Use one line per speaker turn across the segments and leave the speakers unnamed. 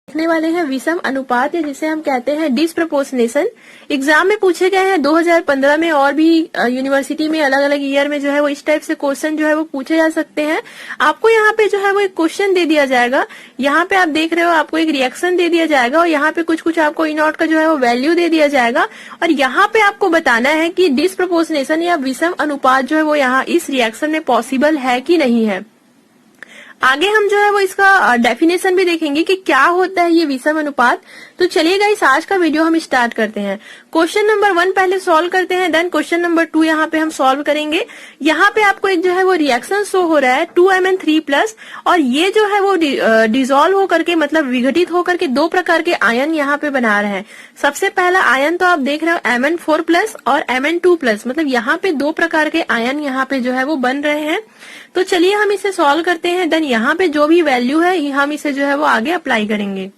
देखने वाले हैं विषम अनुपात, या जिसे हम कहते हैं डिस्प्रपोर्शनेशन। एग्जाम में पूछे गए हैं 2015 में, और भी यूनिवर्सिटी में अलग अलग ईयर में जो है वो इस टाइप से क्वेश्चन जो है वो पूछे जा सकते हैं। आपको यहाँ पे जो है वो एक क्वेश्चन दे दिया जाएगा, यहाँ पे आप देख रहे हो आपको एक रिएक्शन दे दिया जाएगा, और यहाँ पे कुछ कुछ आपको E0 का जो है वो वैल्यू दे दिया जाएगा, और यहाँ पे आपको बताना है कि डिस्प्रपोर्शनेशन या विषम अनुपात जो है वो यहाँ इस रिएक्शन में पॉसिबल है कि नहीं है। आगे हम जो है वो इसका डेफिनेशन भी देखेंगे कि क्या होता है ये विषम अनुपात। तो चलिए गाइस, आज का वीडियो हम स्टार्ट करते हैं। क्वेश्चन नंबर 1 पहले सॉल्व करते हैं, देन क्वेश्चन नंबर 2 यहाँ पे हम सॉल्व करेंगे। यहाँ पे आपको एक जो है वो रिएक्शन शो हो रहा है 2Mn3+, और ये जो है वो डिसॉल्व होकर के मतलब विघटित होकर के दो प्रकार के आयन यहाँ पे बना रहे हैं। सबसे पहला आयन तो आप देख रहे हो Mn4+ और Mn2+, मतलब यहाँ पे दो प्रकार के आयन यहाँ पे जो है वो बन रहे हैं। तो चलिए हम इसे सॉल्व करते हैं, देन यहाँ पे जो भी वैल्यू है हम इसे जो है वो आगे अप्लाई करेंगे।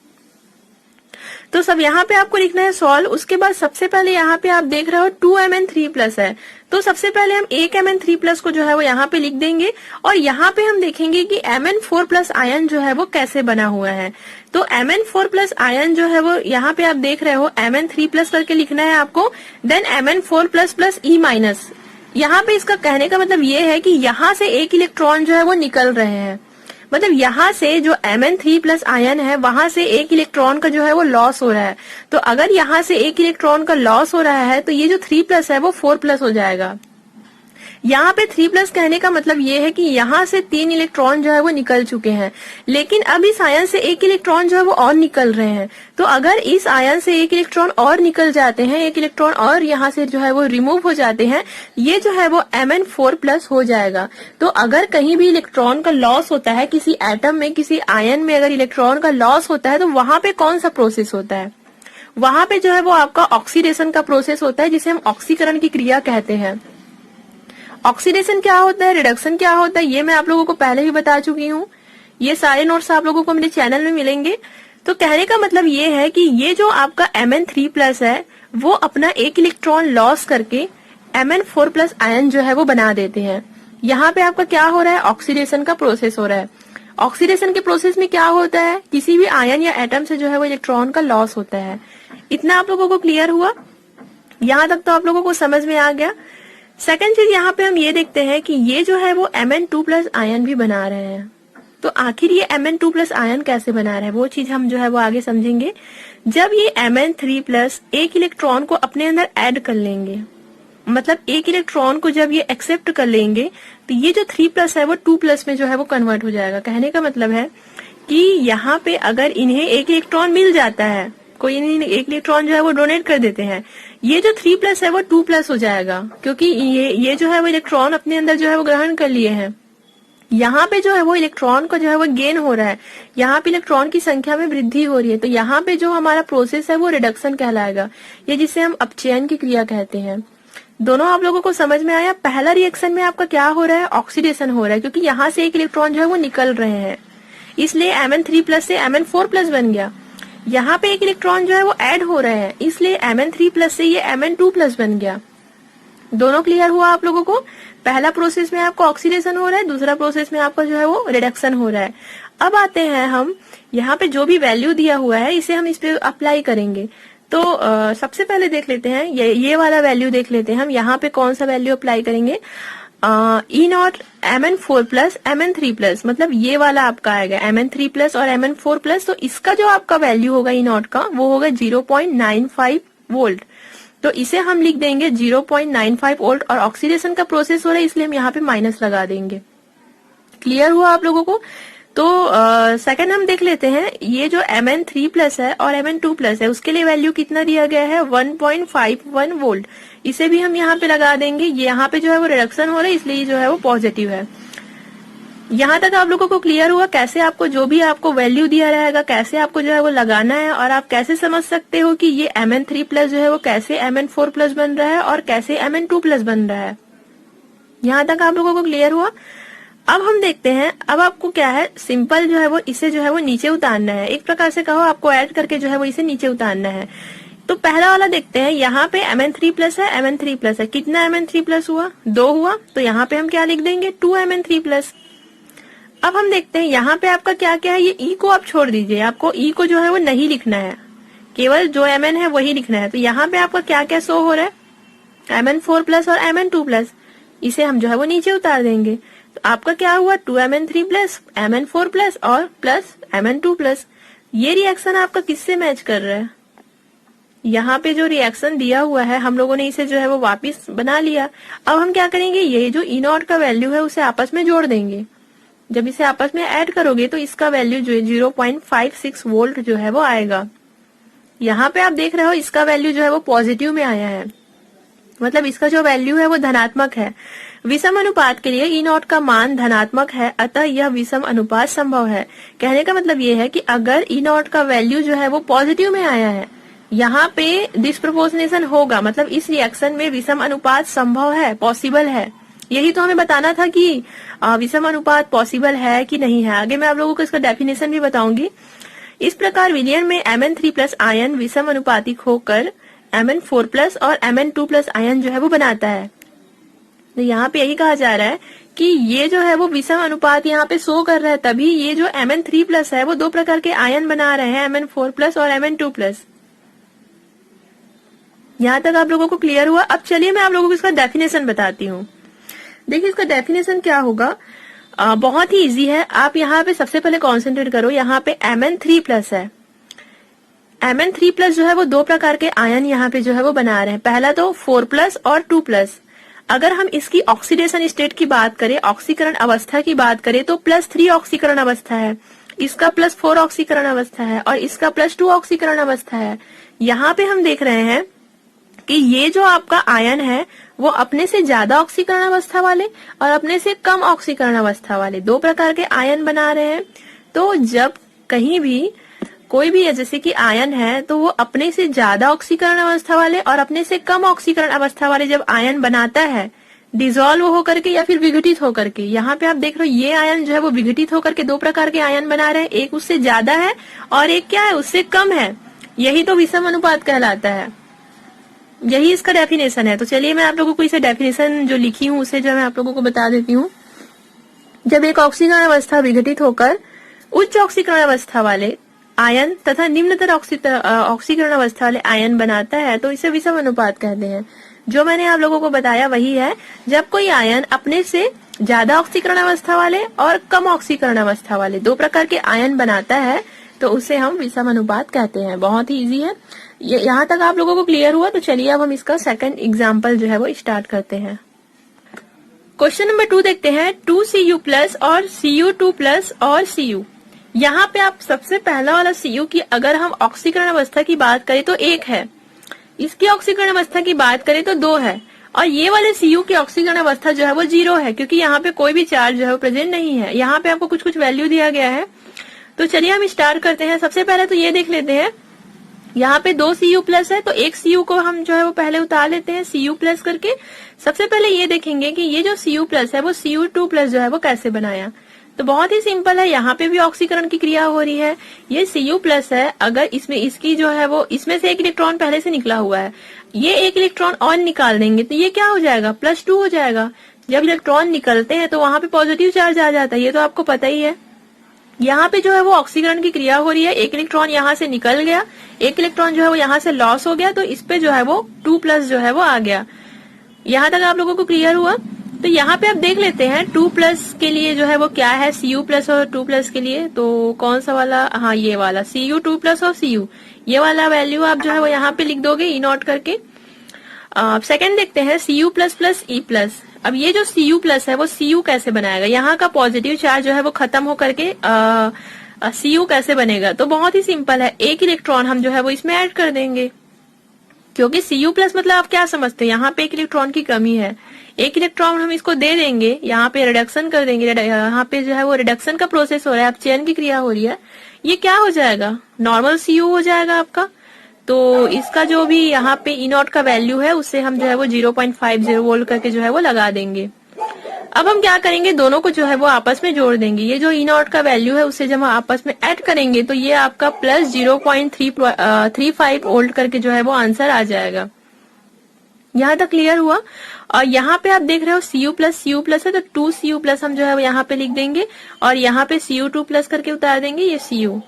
तो सब यहाँ पे आपको लिखना है सॉल्व। उसके बाद सबसे पहले यहाँ पे आप देख रहे हो 2Mn3+ है, तो सबसे पहले हम एक Mn3+ को जो है वो यहाँ पे लिख देंगे, और यहाँ पे हम देखेंगे कि Mn4+ आयन जो है वो कैसे बना हुआ है। तो Mn4+ आयन जो है वो यहाँ पे आप देख रहे हो Mn3+ करके लिखना है आपको, देन Mn4++ E-। यहाँ पे इसका कहने का मतलब ये है कि यहाँ से एक इलेक्ट्रॉन जो है वो निकल रहे हैं, मतलब यहाँ से जो Mn3+ आयन है वहां से एक इलेक्ट्रॉन का जो है वो लॉस हो रहा है। तो अगर यहाँ से एक इलेक्ट्रॉन का लॉस हो रहा है तो ये जो 3+ है वो 4+ हो जाएगा। यहाँ पे 3+ कहने का मतलब ये है कि यहाँ से 3 इलेक्ट्रॉन जो है वो निकल चुके हैं, लेकिन अब इस आयन से एक इलेक्ट्रॉन जो है वो और निकल रहे हैं। तो अगर इस आयन से एक इलेक्ट्रॉन और निकल जाते हैं, एक इलेक्ट्रॉन और यहाँ से जो है वो रिमूव हो जाते हैं, ये जो है वो Mn4+ हो जाएगा। तो अगर कहीं भी इलेक्ट्रॉन का लॉस होता है, किसी एटम में किसी आयन में अगर इलेक्ट्रॉन का लॉस होता है, तो वहां पे कौन सा प्रोसेस होता है? वहां पे जो है वो आपका ऑक्सीडेशन का प्रोसेस होता है, जिसे हम ऑक्सीकरण की क्रिया कहते हैं। ऑक्सीडेशन क्या होता है, रिडक्शन क्या होता है, ये मैं आप लोगों को पहले भी बता चुकी हूँ। ये सारे नोट्स आप लोगों को मेरे चैनल में मिलेंगे। तो कहने का मतलब ये है कि ये जो आपका Mn3+ है वो अपना एक इलेक्ट्रॉन लॉस करके Mn4+ आयन जो है वो बना देते हैं। यहाँ पे आपका क्या हो रहा है, ऑक्सीडेशन का प्रोसेस हो रहा है। ऑक्सीडेशन के प्रोसेस में क्या होता है, किसी भी आयन या एटम से जो है वो इलेक्ट्रॉन का लॉस होता है। इतना आप लोगों को क्लियर हुआ? यहाँ तक तो आप लोगों को समझ में आ गया। सेकंड चीज यहाँ पे हम ये देखते हैं कि ये जो है वो Mn2+ आयन भी बना रहे हैं। तो आखिर ये Mn2+ आयन कैसे बना रहे हैं, वो चीज हम जो है वो आगे समझेंगे। जब ये Mn3+ एक इलेक्ट्रॉन को अपने अंदर ऐड कर लेंगे, मतलब एक इलेक्ट्रॉन को जब ये एक्सेप्ट कर लेंगे, तो ये जो 3+ है वो 2+ में जो है वो कन्वर्ट हो जाएगा। कहने का मतलब है कि यहाँ पे अगर इन्हें एक इलेक्ट्रॉन मिल जाता है, कोई एक इलेक्ट्रॉन जो है वो डोनेट कर देते हैं, ये जो 3+ है वो 2+ हो जाएगा, क्योंकि ये जो है वो इलेक्ट्रॉन अपने अंदर जो है वो ग्रहण कर लिए हैं। यहाँ पे जो है वो इलेक्ट्रॉन का जो है वो गेन हो रहा है, यहाँ पे इलेक्ट्रॉन की संख्या में वृद्धि हो रही है। तो यहाँ पे जो हमारा प्रोसेस है वो रिडक्शन कहलाएगा, ये जिसे हम अपचयन की क्रिया कहते हैं। दोनों आप लोगों को समझ में आया? पहला रिएक्शन में आपका क्या हो रहा है, ऑक्सीडेशन हो रहा है, क्योंकि यहाँ से एक इलेक्ट्रॉन जो है वो निकल रहे हैं, इसलिए Mn3+ से Mn4+ बन गया। यहाँ पे एक इलेक्ट्रॉन जो है वो ऐड हो रहे हैं, इसलिए Mn3+ से ये Mn2+ बन गया। दोनों क्लियर हुआ आप लोगों को? पहला प्रोसेस में आपको ऑक्सीडेशन हो रहा है, दूसरा प्रोसेस में आपका जो है वो रिडक्शन हो रहा है। अब आते हैं हम यहाँ पे जो भी वैल्यू दिया हुआ है इसे हम इस पे अप्लाई करेंगे। तो सबसे पहले देख लेते हैं ये वाला वैल्यू देख लेते हैं हम। यहाँ पे कौन सा वैल्यू अप्लाई करेंगे, E0 Mn4+ Mn3+, मतलब ये वाला आपका आएगा Mn3+ और Mn4+। तो इसका जो आपका वैल्यू होगा E0 का वो होगा 0.95 वोल्ट। तो इसे हम लिख देंगे 0.95 वोल्ट, और ऑक्सीडेशन का प्रोसेस हो रहा है इसलिए हम यहाँ पे माइनस लगा देंगे। क्लियर हुआ आप लोगों को? तो सेकंड हम देख लेते हैं, ये जो Mn3+ है और Mn2+ है उसके लिए वैल्यू कितना दिया गया है, 1.51 वोल्ट। इसे भी हम यहाँ पे लगा देंगे। ये यहाँ पे जो है वो रिडक्शन हो रहा है इसलिए जो है वो पॉजिटिव है। यहाँ तक आप लोगों को क्लियर हुआ कैसे आपको जो भी आपको वैल्यू दिया रहेगा कैसे आपको जो है वो लगाना है, और आप कैसे समझ सकते हो कि ये Mn3+ जो है वो कैसे Mn4+ बन रहा है और कैसे Mn2+ बन रहा है। यहाँ तक आप लोगों को क्लियर हुआ? अब हम देखते हैं, अब आपको क्या है, सिंपल जो है वो इसे जो है वो नीचे उतारना है। एक प्रकार से कहो आपको ऐड करके जो है वो इसे नीचे उतारना है। तो पहला वाला देखते हैं, यहाँ पे Mn3+ है, Mn3+ है, कितना Mn3+ हुआ, 2 हुआ। तो यहाँ पे हम क्या लिख देंगे, 2Mn3+। अब हम देखते हैं यहाँ पे आपका क्या क्या है। ये ई को आप छोड़ दीजिए, आपको ई को जो है वो नहीं लिखना है, केवल जो Mn है वही लिखना है। तो यहाँ पे आपका क्या क्या शो हो रहा है, Mn4 प्लस और Mn2 प्लस, इसे हम जो है वो नीचे उतार देंगे। तो आपका क्या हुआ, 2Mn3 प्लस Mn4 प्लस और प्लस Mn2 प्लस। ये रिएक्शन आपका किससे मैच कर रहा है, यहाँ पे जो रिएक्शन दिया हुआ है हम लोगों ने इसे जो है वो वापस बना लिया। अब हम क्या करेंगे, ये जो ई नॉट का वैल्यू है उसे आपस में जोड़ देंगे। जब इसे आपस में ऐड करोगे तो इसका वैल्यू जो है 0.56 वोल्ट जो है वो आएगा। यहाँ पे आप देख रहे हो इसका वैल्यू जो है वो पॉजिटिव में आया है, मतलब इसका जो वैल्यू है वो धनात्मक है। विषम अनुपात के लिए ई नॉट का मान धनात्मक है, अतः यह विषम अनुपात संभव है। कहने का मतलब ये है कि अगर ई नॉट का वैल्यू जो है वो पॉजिटिव में आया है, यहाँ पे डिस्प्रोपोर्शनेशन होगा, मतलब इस रिएक्शन में विषम अनुपात संभव है, पॉसिबल है। यही तो हमें बताना था कि विषम अनुपात पॉसिबल है कि नहीं है। आगे मैं आप लोगों को इसका डेफिनेशन भी बताऊंगी। इस प्रकार विलयन में Mn3 प्लस आयन विषम अनुपातिक होकर Mn4 प्लस और Mn2 प्लस आयन जो है वो बनाता है। तो यहाँ पे यही कहा जा रहा है कि ये जो है वो विषम अनुपात यहाँ पे शो कर रहा है, तभी ये जो Mn3 प्लस है वो दो प्रकार के आयन बना रहे हैं, Mn4 प्लस और Mn2 प्लस। यहाँ तक आप लोगों को क्लियर हुआ। अब चलिए मैं आप लोगों को इसका डेफिनेशन बताती हूँ। देखिए इसका डेफिनेशन क्या होगा, बहुत ही इजी है। आप यहाँ पे सबसे पहले कॉन्सेंट्रेट करो, यहाँ पे Mn3 प्लस है। Mn3 प्लस जो है वो दो प्रकार के आयन यहाँ पे जो है वो बना रहे हैं। पहला तो 4 प्लस और 2 प्लस। अगर हम इसकी ऑक्सीडेशन स्टेट की बात करें, ऑक्सीकरण अवस्था की बात करें, तो +3 ऑक्सीकरण अवस्था है, इसका +4 ऑक्सीकरण अवस्था है और इसका +2 ऑक्सीकरण अवस्था है। यहाँ पे हम देख रहे हैं कि ये जो आपका आयन है वो अपने से ज्यादा ऑक्सीकरण अवस्था वाले और अपने से कम ऑक्सीकरण अवस्था वाले दो प्रकार के आयन बना रहे हैं। तो जब कहीं भी कोई भी जैसे कि आयन है तो वो अपने से ज्यादा ऑक्सीकरण अवस्था वाले और अपने से कम ऑक्सीकरण अवस्था वाले जब आयन बनाता है, डिसॉल्व होकर के या फिर विघटित होकर के, यहाँ पे आप देख रहे हो ये आयन जो है वो विघटित होकर के दो प्रकार के आयन बना रहे हैं, एक उससे ज्यादा है और एक क्या है, उससे कम है। यही तो विषम अनुपात कहलाता है, यही इसका डेफिनेशन है। तो चलिए मैं आप लोगों को इसे डेफिनेशन जो लिखी हूँ उसे जो मैं आप लोगों को बता देती हूँ। जब एक ऑक्सीकरण अवस्था विघटित होकर उच्च ऑक्सीकरण अवस्था वाले आयन तथा निम्नतर ऑक्सीकरण अवस्था वाले आयन बनाता है तो इसे विषम अनुपात कहते हैं। जो मैंने आप लोगों को बताया वही है, जब कोई आयन अपने से ज्यादा ऑक्सीकरण अवस्था वाले और कम ऑक्सीकरण अवस्था वाले दो प्रकार के आयन बनाता है तो उसे हम विषम अनुपात कहते हैं। बहुत ही इजी है। यहाँ तक आप लोगों को क्लियर हुआ। तो चलिए अब हम इसका सेकंड एग्जाम्पल जो है वो स्टार्ट करते हैं। क्वेश्चन नंबर 2 देखते हैं। 2Cu प्लस और Cu2 प्लस और Cu। यहाँ पे आप सबसे पहला वाला Cu की अगर हम ऑक्सीकरण अवस्था की बात करें तो 1 है, इसकी ऑक्सीकरण अवस्था की बात करें तो 2 है और ये वाले Cu की ऑक्सीकरण अवस्था जो है वो 0 है, क्योंकि यहाँ पे कोई भी चार्ज जो है वो प्रेजेंट नहीं है। यहाँ पे आपको कुछ कुछ वैल्यू दिया गया है। तो चलिए हम स्टार्ट करते हैं। सबसे पहले तो ये देख लेते हैं, यहाँ पे 2 Cu प्लस है तो एक Cu को हम जो है वो पहले उतार लेते हैं Cu प्लस करके। सबसे पहले ये देखेंगे कि ये जो Cu प्लस है वो Cu2 प्लस जो है वो कैसे बनाया। तो बहुत ही सिंपल है, यहाँ पे भी ऑक्सीकरण की क्रिया हो रही है। ये Cu प्लस है, अगर इसमें इसकी जो है वो इसमें से एक इलेक्ट्रॉन पहले से निकला हुआ है, ये एक इलेक्ट्रॉन और निकाल देंगे तो ये क्या हो जाएगा, +2 हो जाएगा। जब इलेक्ट्रॉन निकलते हैं तो वहां पे पॉजिटिव चार्ज आ जाता है, ये तो आपको पता ही है। यहाँ पे जो है वो ऑक्सीकरण की क्रिया हो रही है, एक इलेक्ट्रॉन यहाँ से निकल गया, एक इलेक्ट्रॉन जो है वो यहाँ से लॉस हो गया, तो इस पे जो है वो 2 प्लस जो है वो आ गया। यहाँ तक आप लोगों को क्लियर हुआ। तो यहाँ पे आप देख लेते हैं 2 प्लस के लिए जो है वो क्या है, Cu प्लस और 2 प्लस के लिए तो कौन सा वाला, हाँ ये वाला Cu2 प्लस और Cu, ये वाला वैल्यू आप जो है वो यहाँ पे लिख दोगे ई नॉट करके। सेकंड देखते हैं Cu plus plus E plus. अब ये जो Cu प्लस है वो Cu कैसे बनाएगा, यहाँ का पॉजिटिव चार्ज जो है वो खत्म होकर के Cu कैसे बनेगा। तो बहुत ही सिंपल है, एक इलेक्ट्रॉन हम जो है वो इसमें ऐड कर देंगे, क्योंकि Cu प्लस मतलब आप क्या समझते हैं, यहाँ पे एक इलेक्ट्रॉन की कमी है, एक इलेक्ट्रॉन हम इसको दे देंगे, यहाँ पे रिडक्शन कर देंगे। यहाँ पे जो है वो रिडक्शन का प्रोसेस हो रहा है, अब चयन की क्रिया हो रही है, ये क्या हो जाएगा, नॉर्मल Cu हो जाएगा आपका। तो इसका जो भी यहाँ पे ई नॉट का वैल्यू है उससे हम जो है वो 0.50 वोल्ट करके जो है वो लगा देंगे। अब हम क्या करेंगे, दोनों को जो है वो आपस में जोड़ देंगे। ये जो ई नॉट का वैल्यू है उससे जब हम आपस में ऐड करेंगे तो ये आपका +0.35 वोल्ट करके जो है वो आंसर आ जाएगा। यहाँ तक क्लियर हुआ। और यहाँ पे आप देख रहे हो Cu प्लस है, तो 2Cu+ हम जो है वो यहाँ पे लिख देंगे और यहाँ पे Cu2+ करके उतार देंगे ये Cu।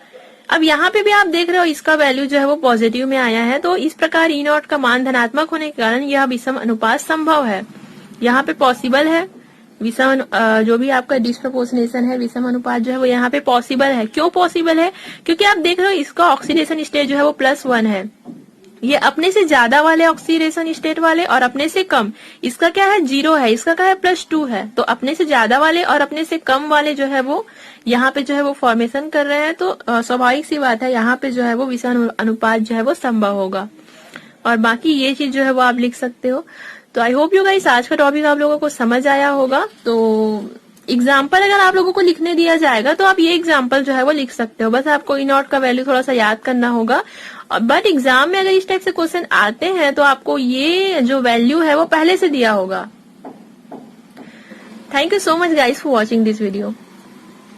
अब यहाँ पे भी आप देख रहे हो इसका वैल्यू जो है वो पॉजिटिव में आया है, तो इस प्रकार E0 का मान धनात्मक होने के कारण यह विषम अनुपात संभव है। यहाँ पे पॉसिबल है विषम, जो भी आपका डिस्प्रपोर्शनेशन है, विषम अनुपात जो है वो यहाँ पे पॉसिबल है। क्यों पॉसिबल है? क्योंकि आप देख रहे हो इसका ऑक्सीडेशन स्टेट जो है वो +1 है, ये अपने से ज्यादा वाले ऑक्सीडेशन स्टेट वाले और अपने से कम, इसका क्या है 0 है, इसका क्या है +2 है। तो अपने से ज्यादा वाले और अपने से कम वाले जो है वो यहाँ पे जो है वो फॉर्मेशन कर रहे हैं, तो स्वाभाविक सी बात है यहाँ पे जो है वो विषम अनुपात जो है वो संभव होगा। और बाकी ये चीज जो है वो आप लिख सकते हो। तो आई होप यू गाइस आज का टॉपिक आप लोगों को समझ आया होगा। तो एग्जाम्पल अगर आप लोगों को लिखने दिया जाएगा तो आप ये एग्जाम्पल जो है वो लिख सकते हो, बस आपको E0 का वैल्यू थोड़ा सा याद करना होगा। बट एग्जाम में अगर इस टाइप से क्वेश्चन आते हैं तो आपको ये जो वैल्यू है वो पहले से दिया होगा। Thank you so much guys for watching this video.